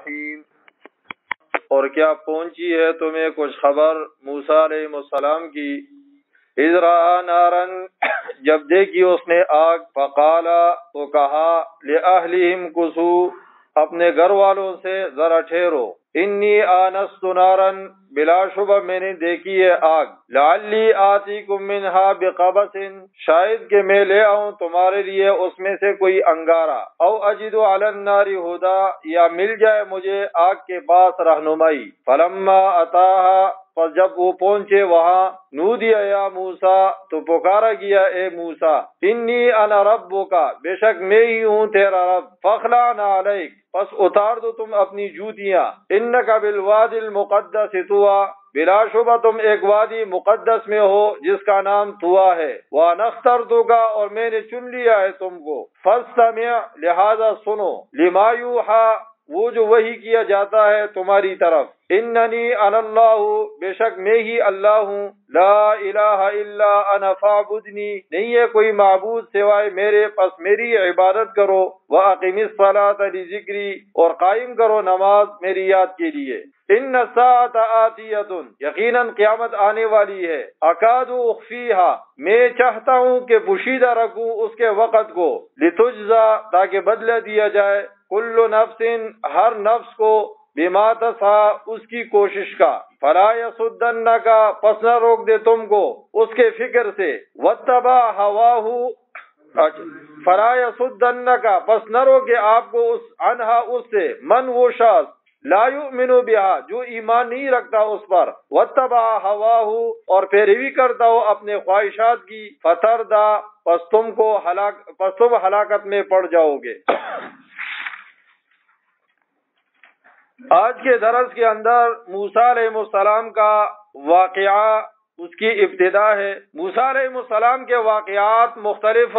الرحیم۔ اور کیا پہنچی ہے تمہیں کچھ خبر موسیٰ علیہ السلام کی؟ اذ رأى نارا، جب دیکھی اس نے آگ، فقال، تو کہا، لأہلہم کثوا، اپنے گھر والوں سے ذرا ٹھہرو، انی آنست نارا، بلا شبہ میں نے دیکھی ہے آگ، لعلی آتیکم منہا بقبس، شاید کہ میں لے آؤں تمہارے لیے اس میں سے کوئی انگارہ، او اجد علی النار ہدی، یا مل جائے مجھے آگ کے پاس رہنمائی۔ فلما اتاہا، پس جب وہ پہنچے وہاں، نودی یا موسیٰ، تو پکارا گیا اے موسیٰ، انی انا ربک، بے شک میں ہی ہوں تیرا رب، فاخلع نعلیک، پس اتار دو تم اپنی جوتیاں، انک بالوادی المقدس طویٰ، بلا شبہ تم ایک وادی مقدس میں ہو جس کا نام طویٰ ہے، وَأَنَا اخْتَرْتُکَ، اور میں نے چن لیا ہے تم کو، فَاسْتَمِعْ، لہذا سنو، لِمَا يُوحَىٰ، وہ جو وحی کیا جاتا ہے تمہاری طرف، اننی انا اللہ، بے شک میں ہی اللہ ہوں، لا الہ الا انا فاعبدنی، نہیں ہے کوئی معبود سوائے میرے، پس میری عبادت کرو، واقم الصلاۃ لذکری، اور قائم کرو نماز میری یاد کے لیے، ان الساعۃ آتیۃ، یقیناً قیامت آنے والی ہے، اکاد اخفیہا، میں چاہتا ہوں کہ پوشیدہ رکھوں اس کے وقت کو، لتجزا، تاکہ بدلہ دیا جائے، کل نفس، ہر نفس کو، بما تسعی، اس کی کوشش کا، فلا یصدنک، پس نہ روک دے تم کو اس کے فکر سے، واتبع ہواہ، فلا یصدنک، پس نہ روکے آپ کو عنہا، اس سے، من، وہ شخص، لا یؤمن بہا، جو ایمان نہیں رکھتا اس پر، واتبع ہواہ، اور پیروی کرتا ہو اپنے خواہشات کی، فتردی، پس تم ہلاکت میں پڑ جاؤ گے۔ آج کے درس کے اندر موسیٰ علیہ السلام کا واقعہ، اس کی ابتدا ہے۔ موسیٰ علیہ السلام کے واقعات مختلف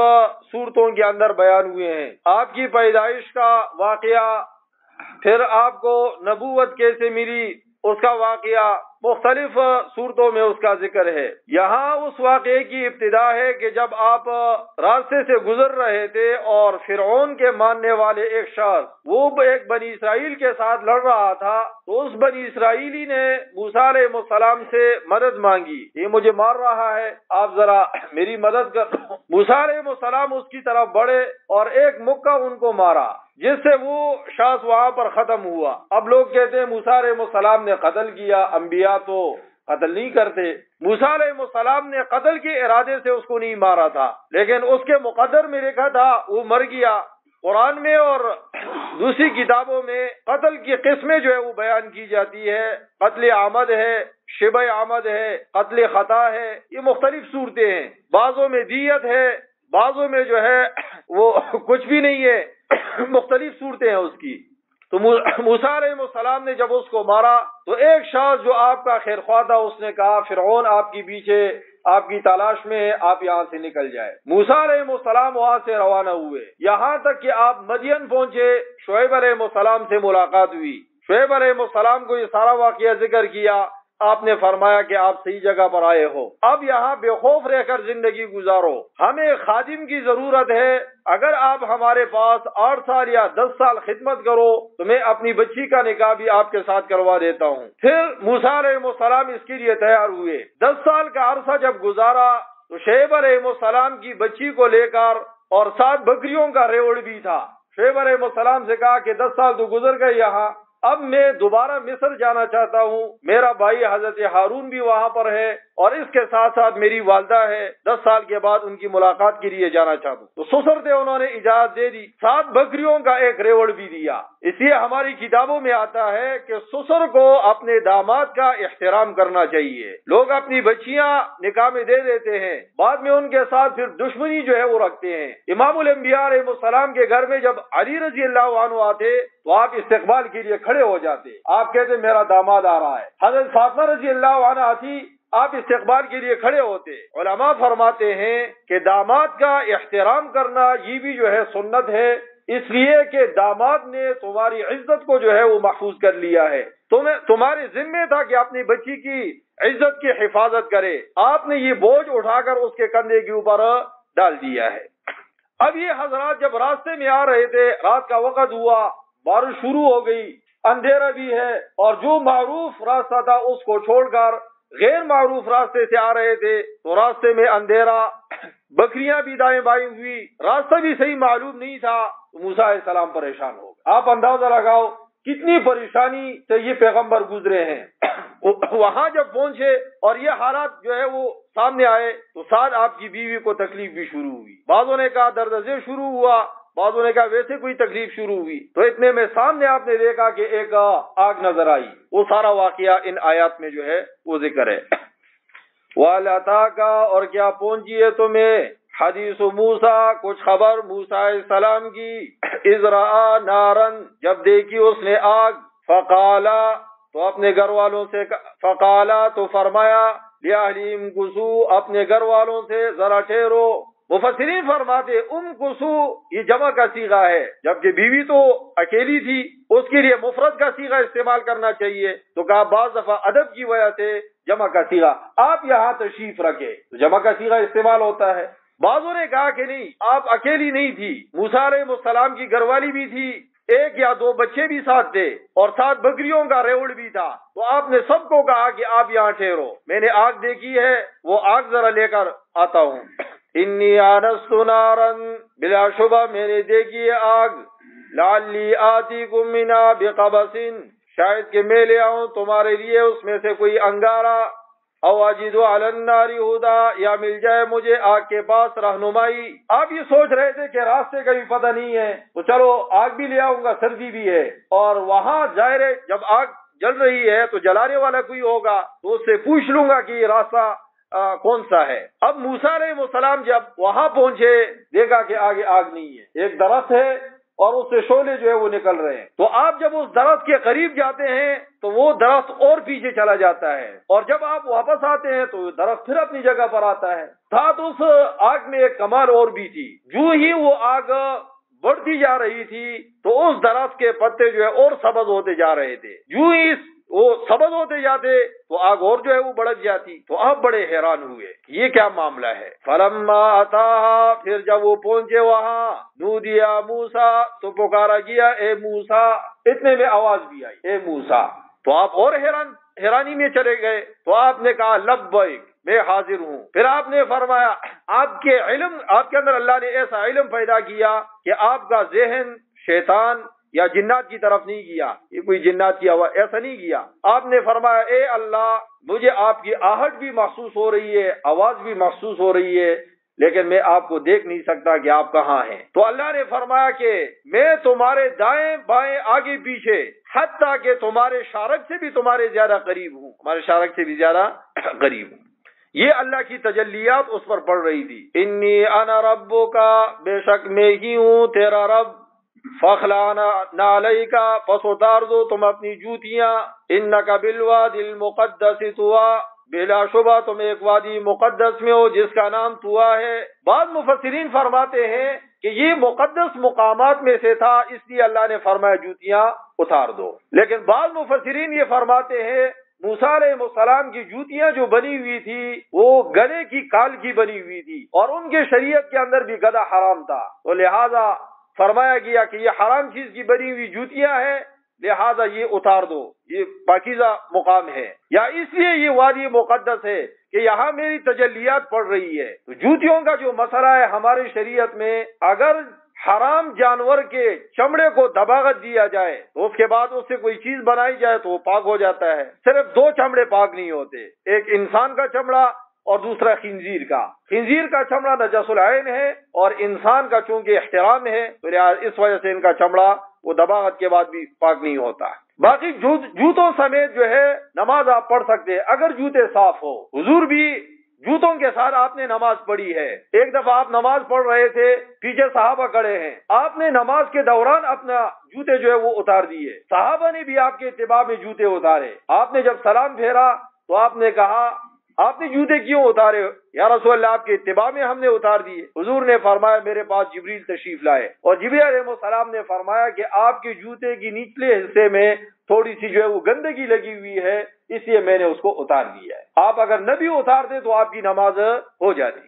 صورتوں کے اندر بیان ہوئے ہیں۔ آپ کی پیدائش کا واقعہ، پھر آپ کو نبوت کیسے ملی اس کا واقعہ، مختلف صورتوں میں اس کا ذکر ہے۔ یہاں اس واقعے کی ابتدا ہے کہ جب آپ راستے سے گزر رہے تھے اور فرعون کے ماننے والے ایک شخص، وہ ایک بنی اسرائیل کے ساتھ لڑ رہا تھا، تو اس بنی اسرائیلی نے موسیٰ علیہ السلام سے مدد مانگی، یہ مجھے مار رہا ہے، آپ ذرا میری مدد کر۔ موسیٰ علیہ السلام اس کی طرف بڑھے اور ایک مکہ ان کو مارا، جس سے وہ شخص وہاں پر ختم ہوا۔ اب لوگ کہتے ہیں موسیٰ علیہ السلام نے قتل کیا، انبیاء تو قتل نہیں کرتے۔ موسیٰ علیہ السلام نے قتل کے ارادے سے اس کو نہیں مارا تھا، لیکن اس کے مقدر میں لکھا تھا وہ مر گیا۔ قرآن میں اور دوسری کتابوں میں قتل کی قسمیں جو ہے وہ بیان کی جاتی ہے، قتل عمد ہے، شبہ عمد ہے، قتل خطا ہے، یہ مختلف صورتیں ہیں۔ بعضوں میں دیت ہے، بعضوں میں جو ہے وہ کچھ بھی نہیں ہے، مختلف صورتیں ہیں اس کی۔ تو موسیٰ علیہ السلام نے جب اس کو مارا تو ایک شخص جو آپ کا خیر خواہ تھا، اس نے کہا فرعون آپ کی پیچھے، آپ کی تلاش میں ہے، آپ یہاں سے نکل جائے۔ موسیٰ علیہ السلام وہاں سے روانہ ہوئے، یہاں تک کہ آپ مدین پہنچے، شعیب علیہ السلام سے ملاقات ہوئی۔ شعیب علیہ السلام کو یہ سارا واقعہ ذکر کیا، آپ نے فرمایا کہ آپ صحیح جگہ پر آئے ہو، اب یہاں بے خوف رہ کر زندگی گزارو، ہمیں خادم کی ضرورت ہے، اگر آپ ہمارے پاس 8 سال یا 10 سال خدمت کرو تو میں اپنی بچی کا نکاح بھی آپ کے ساتھ کروا دیتا ہوں۔ پھر موسیٰ علیہ السلام اس کے لیے تیار ہوئے۔ 10 سال کا عرصہ جب گزارا تو شعیب علیہ السلام کی بچی کو لے کر، اور 7 بکریوں کا ریوڑ بھی تھا، شعیب علیہ السلام سے کہا کہ 10 سال تو گزر گئے یہاں، اب میں دوبارہ مصر جانا چاہتا ہوں، میرا بھائی حضرت ہارون بھی وہاں پر ہے، اور اس کے ساتھ ساتھ میری والدہ ہے، 10 سال کے بعد ان کی ملاقات کے لیے جانا چاہتا ہوں۔ تو سسر تھے، انہوں نے اجازت دے دی، 7 بکریوں کا ایک ریوڑ بھی دیا۔ اس لیے ہماری کتابوں میں آتا ہے کہ سسر کو اپنے داماد کا احترام کرنا چاہیے۔ لوگ اپنی بچیاں نکاح میں دے دیتے ہیں، بعد میں ان کے ساتھ پھر دشمنی جو ہے وہ رکھتے ہیں۔ امام الانبیاء علیہ السلام کے گھر میں جب علی رضی اللہ عنہ آتے تو آپ استقبال کے لیے کھڑے ہو جاتے، آپ کہتے میرا داماد آ رہا ہے۔ حضرت فاطمہ رضی اللہ عنہا تھی، آپ استقبال کے لیے کھڑے ہوتے۔ علماء فرماتے ہیں کہ داماد کا احترام کرنا یہ بھی جو ہے سنت ہے، اس لیے کہ داماد نے تمہاری عزت کو جو ہے وہ محفوظ کر لیا ہے، تمہارے ذمہ تھا کہ اپنی بچی کی عزت کی حفاظت کرے، آپ نے یہ بوجھ اٹھا کر اس کے کندھے کے اوپر ڈال دیا ہے۔ اب یہ حضرات جب راستے میں آ رہے تھے، رات کا وقت ہوا، بارش شروع ہو گئی، اندھیرا بھی ہے، اور جو معروف راستہ تھا اس کو چھوڑ کر غیر معروف راستے سے آ رہے تھے تو راستے میں اندھیرا، بکریاں بھی دائیں بائیں ہوئی، راستہ بھی صحیح معلوم نہیں تھا، تو موسیٰ علیہ السلام پریشان ہو گئے۔ آپ اندازہ لگاؤ کتنی پریشانی سے یہ پیغمبر گزرے ہیں۔ وہاں جب پہنچے اور یہ حالات جو ہے وہ سامنے آئے تو ساتھ آپ کی بیوی کو تکلیف بھی شروع ہوئی، بعضوں نے کہا درد سے شروع ہوا، بعضوں نے کہا ویسے کوئی تکلیف شروع ہوئی، تو اتنے میں سامنے آپ نے دیکھا کہ ایک آگ نظر آئی۔ وہ سارا واقعہ ان آیات میں جو ہے وہ ذکر ہے۔ وَلَتَاكَ، اور کیا پہنچی ہے تمہیں حدیث موسیٰ، کچھ خبر موسیٰ علیہ السلام کی، اذ رأى نارا، جب دیکھی اس نے آگ، فقالا، تو اپنے گھر والوں سے، فقالا تو فرمایا، لِأَهْلِهِمْ امْكُثُوا، اپنے گھر والوں سے ذرا ٹھہرو۔ مفسرین فرماتے امکثوا یہ جمع کا صیغہ ہے، جبکہ بیوی تو اکیلی تھی، اس کے لیے مفرد کا صیغہ استعمال کرنا چاہیے، تو کہا بعض دفعہ ادب کی وجہ سے جمع کا صیغہ، آپ یہاں تشریف رکھے تو جمع کا صیغہ استعمال ہوتا ہے۔ بعضوں نے کہا کہ نہیں، آپ اکیلی نہیں تھی، موسیٰ علیہ السلام کی گھر والی بھی تھی، ایک یا دو بچے بھی ساتھ تھے، اور ساتھ بکریوں کا ریوڑ بھی تھا، تو آپ نے سب کو کہا کہ آپ یہاں ٹھہرو، میں نے آگ دیکھی ہے، وہ آگ ذرا لے کر آتا ہوں۔ انی آنست نارا، بلا شبہ میں نے دیکھی ہے آگ، لعلی آتیکم منہا بقبس، شاید کہ میں لے آؤں تمہارے لیے اس میں سے کوئی انگارہ، او اجد علی النار ہدی، یا مل جائے مجھے آگ کے پاس رہنمائی۔ آپ یہ سوچ رہے تھے کہ راستے کا بھی پتہ نہیں ہے تو چلو آگ بھی لے آؤں گا، سردی بھی ہے، اور وہاں ظاہر ہے جب آگ جل رہی ہے تو جلانے والا کوئی ہوگا تو اس سے پوچھ لوں گا کہ یہ راستہ کون سا ہے۔ اب موسیٰ علیہ السلام جب وہاں پہنچے دیکھا کہ آگے آگ نہیں ہے، ایک درخت ہے اور اس سے شعلے جو ہے وہ نکل رہے ہیں، تو آپ جب اس درخت کے قریب جاتے ہیں تو وہ درخت اور پیچھے چلا جاتا ہے، اور جب آپ واپس آتے ہیں تو درخت پھر اپنی جگہ پر آتا ہے۔ ساتھ اس آگ میں ایک کمال اور بھی تھی، جو ہی وہ آگ بڑھتی جا رہی تھی تو اس درخت کے پتے جو ہے اور سبز ہوتے جا رہے تھے، جو ہی وہ سبز ہوتے جاتے تو آگ اور جو ہے وہ بڑھ جاتی، تو آپ بڑے حیران ہوئے یہ کیا معاملہ ہے۔ فلما اتاہا، پھر جب وہ پہنچے وہاں، نودیا موسیٰ، تو پکارا گیا اے موسیٰ، اتنے میں آواز بھی آئی اے موسیٰ، تو آپ اور حیرانی میں چلے گئے، تو آپ نے کہا لبیک، میں حاضر ہوں۔ پھر آپ نے فرمایا آپ کے اندر اللہ نے ایسا علم پیدا کیا کہ آپ کا ذہن شیطان یا جنات کی طرف نہیں گیا، یہ کوئی جنات کی آواز ایسا نہیں کیا۔ آپ نے فرمایا اے اللہ، مجھے آپ کی آہٹ بھی محسوس ہو رہی ہے، آواز بھی محسوس ہو رہی ہے، لیکن میں آپ کو دیکھ نہیں سکتا کہ آپ کہاں ہیں۔ تو اللہ نے فرمایا کہ میں تمہارے دائیں بائیں آگے پیچھے، حتیٰ کہ تمہارے شارک سے بھی تمہارے زیادہ قریب ہوں، تمہارے شارک سے بھی زیادہ قریب ہوں۔ یہ اللہ کی تجلیات اس پر پڑ رہی تھی۔ انی انا ربک، بے شک میں ہی ہوں تیرا رب، فاخلعنا نعلیک، پس اتار دو تم اپنی جوتیاں، انک بالوادی المقدس طویٰ، بلا شبہ تم ایک وادی مقدس میں ہو جس کا نام طویٰ ہے۔ بعض مفسرین فرماتے ہیں کہ یہ مقدس مقامات میں سے تھا، اس لیے اللہ نے فرمایا جوتیاں اتار دو، لیکن بعض مفسرین یہ فرماتے ہیں موسیٰ علیہ السلام کی جوتیاں جو بنی ہوئی تھی وہ گدھے کی کال کی بنی ہوئی تھی، اور ان کے شریعت کے اندر بھی گدھا حرام تھا، تو لہذا فرمایا گیا کہ یہ حرام چیز کی بنی ہوئی جوتیاں ہیں، لہذا یہ اتار دو، یہ پاکیزہ مقام ہے، یا اس لیے یہ وادی مقدس ہے کہ یہاں میری تجلیات پڑ رہی ہے۔ تو جوتیوں کا جو مسئلہ ہے ہمارے شریعت میں، اگر حرام جانور کے چمڑے کو دباغت دیا جائے تو اس کے بعد اس سے کوئی چیز بنائی جائے تو وہ پاک ہو جاتا ہے۔ صرف دو چمڑے پاک نہیں ہوتے، ایک انسان کا چمڑا اور دوسرا خنزیر کا۔ خنزیر کا چمڑا نجس العین ہے اور انسان کا چونکہ احترام ہے تو اس وجہ سے ان کا چمڑا وہ دباغت کے بعد بھی پاک نہیں ہوتا۔ باقی جوتوں سمیت جو ہے نماز آپ پڑھ سکتے ہیں اگر جوتے صاف ہو۔ حضور بھی جوتوں کے ساتھ آپ نے نماز پڑھی ہے۔ ایک دفعہ آپ نماز پڑھ رہے تھے، پیچھے صحابہ کھڑے ہیں، آپ نے نماز کے دوران اپنا جوتے جو ہے وہ اتار دیے، صحابہ نے بھی آپ کے اتباع میں جوتے اتارے۔ آپ نے جب سلام پھیرا تو آپ نے کہا آپ نے جوتے کیوں اتارے؟ یا رسول اللہ آپ کے اتباع میں ہم نے اتار دیے۔ حضور نے فرمایا میرے پاس جبریل تشریف لائے، اور جبریل علیہ السلام نے فرمایا کہ آپ کے جوتے کی نچلے حصے میں تھوڑی سی جو ہے وہ گندگی لگی ہوئی ہے، اس لیے میں نے اس کو اتار دیا ہے۔ آپ اگر نہ بھی اتارتے تو آپ کی نماز ہو جاتی۔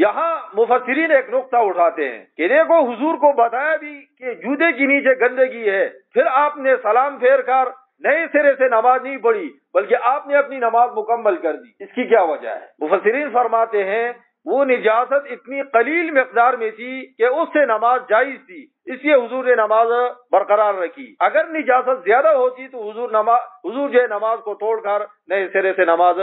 یہاں مفسرین ایک نقطہ اٹھاتے ہیں کہ دیکھو حضور کو بتایا بھی کہ جوتے کے نیچے گندگی ہے، پھر آپ نے سلام پھیر کر نئے سرے سے نماز نہیں پڑھی بلکہ آپ نے اپنی نماز مکمل کر دی، اس کی کیا وجہ ہے؟ مفسرین فرماتے ہیں وہ نجاست اتنی قلیل مقدار میں تھی کہ اس سے نماز جائز تھی، اس لیے حضور نے نماز برقرار رکھی۔ اگر نجاست زیادہ ہوتی تو حضور جو ہے نماز کو توڑ کر نئے سرے سے نماز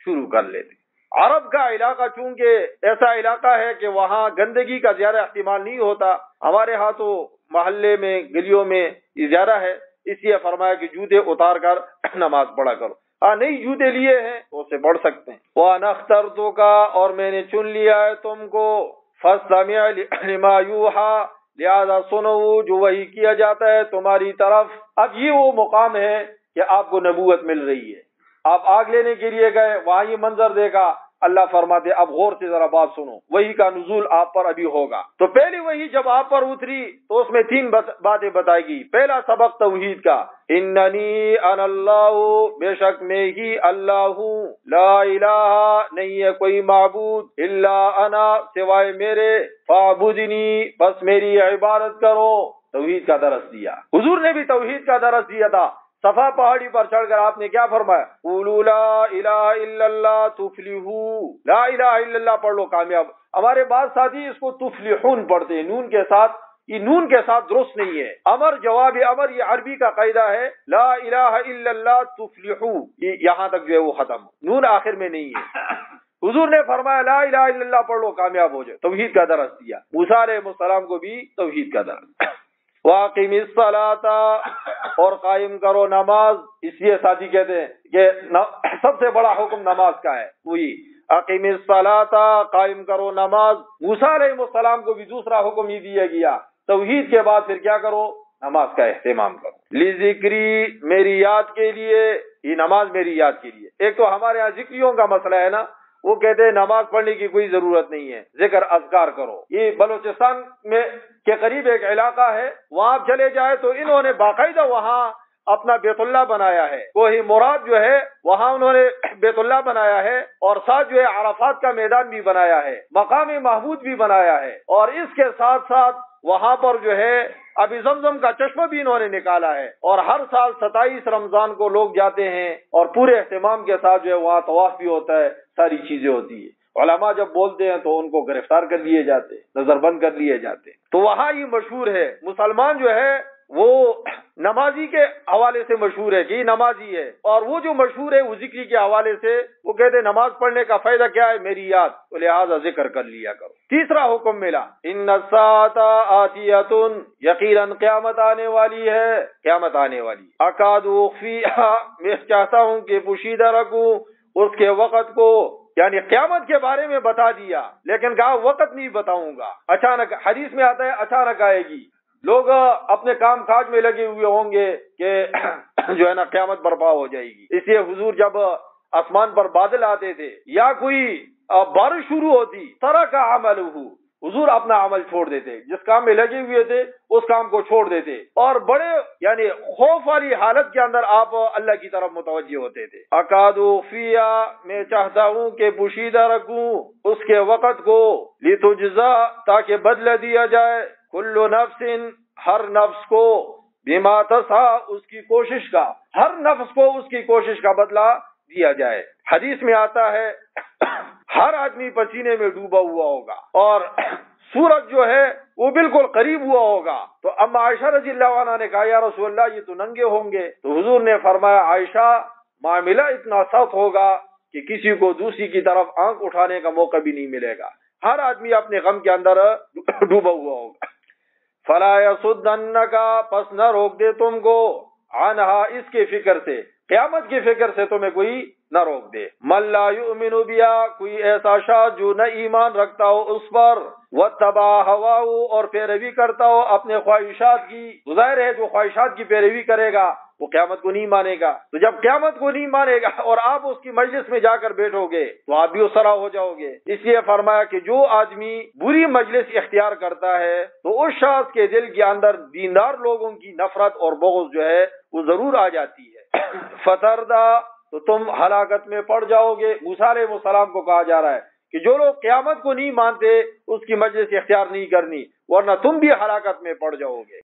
شروع کر لیتے۔ عرب کا علاقہ چونکہ ایسا علاقہ ہے کہ وہاں گندگی کا زیادہ احتمال نہیں ہوتا، ہمارے ہاں تو محلے میں گلیوں میں یہ زیادہ ہے، اس لیے فرمایا کہ جوتے اتار کر نماز پڑھا کرو۔ نئی جوتے لیے ہیں تو اسے پڑھ سکتے ہیں۔ وَأَنَا اخْتَرْتُكَ، اور میں نے چن لیا ہے تم کو، فَاسْتَمِعْ لِمَا يُوحَىٰ، لہذا سنو جو وحی کیا جاتا ہے تمہاری طرف۔ اب یہ وہ مقام ہے کہ آپ کو نبوت مل رہی ہے، آپ آگ لینے کے لیے گئے، وہاں یہ منظر دیکھا، اللہ فرماتے اب غور سے ذرا بات سنو، وحی کا نزول آپ پر ابھی ہوگا۔ تو پہلی وحی جب آپ پر اتری تو اس میں 3 باتیں بتائی گئی۔ پہلا سبق توحید کا، اننی انا اللہ، بے شک میں ہی اللہ ہوں، لا الہ، نہیں ہے کوئی معبود، الا انا، سوائے میرے، فاعبدنی، بس میری عبادت کرو۔ توحید کا درس دیا، حضور نے بھی توحید کا درس دیا تھا۔ صفا پہاڑی پر چڑھ کر آپ نے کیا فرمایا؟ قولوا لا الہ الا اللہ تفلحوا، لا الہ الا اللہ پڑھ لو کامیاب۔ ہمارے بعض ساتھی اس کو تفلحون پڑھتے ہیں نون کے ساتھ، یہ نون کے ساتھ درست نہیں ہے، امر جواب امر، یہ عربی کا قاعدہ ہے، لا الہ الا اللہ تفلحوا، یہاں تک جو ہے وہ ختم، نون آخر میں نہیں ہے۔ حضور نے فرمایا لا الہ الا اللہ پڑھ لو کامیاب ہو جائے، توحید کا درس دیا۔ موسیٰ علیہ السلام کو بھی توحید کا درس۔ واقم الصلاۃ، اور قائم کرو نماز، اس لیے ساتھی کہتے ہیں کہ سب سے بڑا حکم نماز کا ہے، وہی اقیم الصلاۃ، قائم کرو نماز۔ موسیٰ علیہ السلام کو بھی دوسرا حکم ہی دیا گیا، توحید کے بعد پھر کیا کرو؟ نماز کا اہتمام کرو۔ لذکری، میری یاد کے لیے، یہ نماز میری یاد کے لیے۔ ایک تو ہمارے یہاں ذکریوں کا مسئلہ ہے نا، وہ کہتے ہیں نماز پڑھنے کی کوئی ضرورت نہیں ہے، ذکر اذکار کرو۔ یہ بلوچستان میں کے قریب ایک علاقہ ہے، وہاں آپ چلے جائے تو انہوں نے باقاعدہ وہاں اپنا بیت اللہ بنایا ہے، کوہ مراد جو ہے وہاں انہوں نے بیت اللہ بنایا ہے، اور ساتھ جو ہے عرفات کا میدان بھی بنایا ہے، مقام محمود بھی بنایا ہے، اور اس کے ساتھ ساتھ وہاں پر جو ہے ابھی زمزم کا چشمہ بھی انہوں نے نکالا ہے، اور ہر سال 27 رمضان کو لوگ جاتے ہیں اور پورے اہتمام کے ساتھ جو ہے وہاں طواف بھی ہوتا ہے، ساری چیزیں ہوتی ہے۔ علماء جب بولتے ہیں تو ان کو گرفتار کر لیے جاتے، نظر بند کر لیے جاتے۔ تو وہاں یہ مشہور ہے، مسلمان جو ہے وہ نمازی کے حوالے سے مشہور ہے کہ یہ نمازی ہے، اور وہ جو مشہور ہے وہ ذکری کے حوالے سے، وہ کہتے ہیں نماز پڑھنے کا فائدہ کیا ہے؟ میری یاد، تو لہٰذا ذکر کر لیا کرو۔ تیسرا حکم ملا، ان الساعۃ آتیۃ، یقیناً قیامت آنے والی ہے، قیامت آنے والی۔ اکاد اخفیھا، میں چاہتا ہوں کہ پوشیدہ رکھوں اس کے وقت کو، یعنی قیامت کے بارے میں بتا دیا لیکن کہا وقت نہیں بتاؤں گا۔ اچانک، حدیث میں آتا ہے اچانک آئے گی، لوگ اپنے کام کاج میں لگے ہوئے ہوں گے کہ جو ہے نا قیامت برپا ہو جائے گی۔ اس لیے حضور جب آسمان پر بادل آتے تھے یا کوئی بارش شروع ہوتی، ترک عملہ، حضور اپنا عمل چھوڑ دیتے، جس کام میں لگے ہوئے تھے اس کام کو چھوڑ دیتے، اور بڑے یعنی خوف والی حالت کے اندر آپ اللہ کی طرف متوجہ ہوتے تھے۔ اکاد اخفیھا، میں چاہتا ہوں کہ پوشیدہ رکھوں اس کے وقت کو، لتجزا، تاکہ بدلہ دیا جائے، کل نفس، ہر نفس کو، بما تسعی، اس کی کوشش کا، ہر نفس کو اس کی کوشش کا بدلہ دیا جائے۔ حدیث میں آتا ہے ہر آدمی پسینے میں ڈوبا ہوا ہوگا، اور سورج جو ہے وہ بالکل قریب ہوا ہوگا۔ تو اما عائشہ رضی اللہ عنہ نے کہا یا رسول اللہ یہ تو ننگے ہوں گے، تو حضور نے فرمایا عائشہ معاملہ اتنا سخت ہوگا کہ کسی کو دوسری کی طرف آنکھ اٹھانے کا موقع بھی نہیں ملے گا، ہر آدمی اپنے غم کے اندر ڈوبا ہوا ہوگا۔ فلا یصدنک، پس نہ روک دے تم کو، عنہا، اس کے فکر سے، قیامت کی فکر سے تمہیں کوئی نہ روک دے، من لا یؤمن بها، کوئی ایسا شخص جو نہ ایمان رکھتا ہو اس پر، واتبع ہواہ، اور پیروی کرتا ہو اپنے خواہشات کی۔ ظاہر ہے جو خواہشات کی پیروی کرے گا وہ قیامت کو نہیں مانے گا، تو جب قیامت کو نہیں مانے گا اور آپ اس کی مجلس میں جا کر بیٹھو گے تو آپ بھی اس طرح ہو جاؤ گے۔ اس لیے فرمایا کہ جو آدمی بری مجلس اختیار کرتا ہے تو اس شخص کے دل کے اندر دیندار لوگوں کی نفرت اور بغض جو ہے وہ ضرور آ جاتی ہے۔ فتردا، تو تم ہلاکت میں پڑ جاؤ گے۔ موسیٰ علیہ السلام کو کہا جا رہا ہے کہ جو لوگ قیامت کو نہیں مانتے اس کی مجلس اختیار نہیں کرنی ورنہ تم بھی ہلاکت میں پڑ جاؤ گے.